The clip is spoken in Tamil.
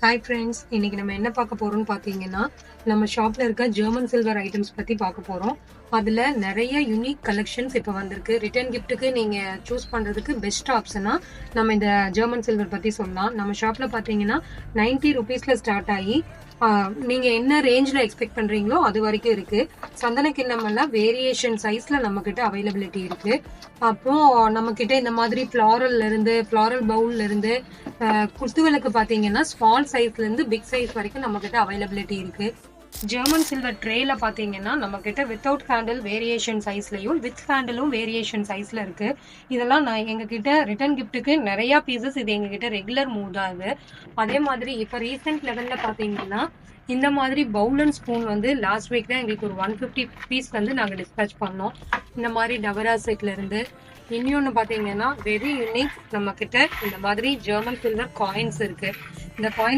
ஹாய் ஃப்ரெண்ட்ஸ், இன்னைக்கு நம்ம என்ன பார்க்க போறோம்னு பார்த்தீங்கன்னா, நம்ம ஷாப்ல இருக்க ஜெர்மன் சில்வர் ஐட்டம்ஸ் பத்தி பார்க்க போறோம். அதுல நிறைய யூனிக் கலெக்ஷன்ஸ் இப்போ வந்திருக்கு. ரிட்டர்ன் கிஃப்ட்டுக்கு நீங்க சூஸ் பண்றதுக்கு பெஸ்ட் ஆப்ஷனா நம்ம இந்த ஜெர்மன் சில்வர் பத்தி சொல்லலாம். நம்ம ஷாப்ல பார்த்தீங்கன்னா 90 ருபீஸ்ல ஸ்டார்ட் ஆகி நீங்க என்ன ரேஞ்ச்ல எக்ஸ்பெக்ட் பண்றீங்களோ அது வரைக்கும் இருக்கு. சந்தன கிண்ணம் எல்லாம் வேரியேஷன் சைஸ்ல நம்ம கிட்ட அவைலபிலிட்டி இருக்கு. அப்புறம் நம்ம கிட்ட இந்த மாதிரி ஃப்ளாரல் பவுல்ல இருந்து குத்துவிளக்கு பாத்தீங்கன்னா ஸ்மால் சைஸ்ல இருந்து பிக் சைஸ் வரைக்கும் நம்ம கிட்ட அவைலபிலிட்டி இருக்கு. ஜெர்மன் சில்வர் ட்ரேல பாத்தீங்கன்னா நம்ம கிட்ட வித்தவுட் ஹேண்டில் வேரியேஷன் சைஸ்லயும் வித் ஹேண்டிலும் வேரியேஷன் சைஸ்ல இருக்கு. இதெல்லாம் நான் எங்க கிட்ட ரிட்டர்ன் கிஃப்ட்டுக்கு நிறைய பீசஸ் இது எங்க கிட்ட ரெகுலர் மூவ் தான் இது. அதே மாதிரி இப்ப ரீசெண்ட் லெவல்ல பாத்தீங்கன்னா இந்த மாதிரி பவுல் அண்ட் ஸ்பூன் வந்து லாஸ்ட் வீக் தான் எங்களுக்கு ஒரு 150 பீஸ் வந்து நாங்க டிஸ்பேச் பண்ணோம். இந்த மாதிரி டவரா செட்ல இருந்து இன்னொன்னு பாத்தீங்கன்னா வெரி யூனிக் நம்ம கிட்ட இந்த மாதிரி ஜெர்மன் சில்வர் காயின்ஸ் இருக்கு. இந்த காயின்ஸ்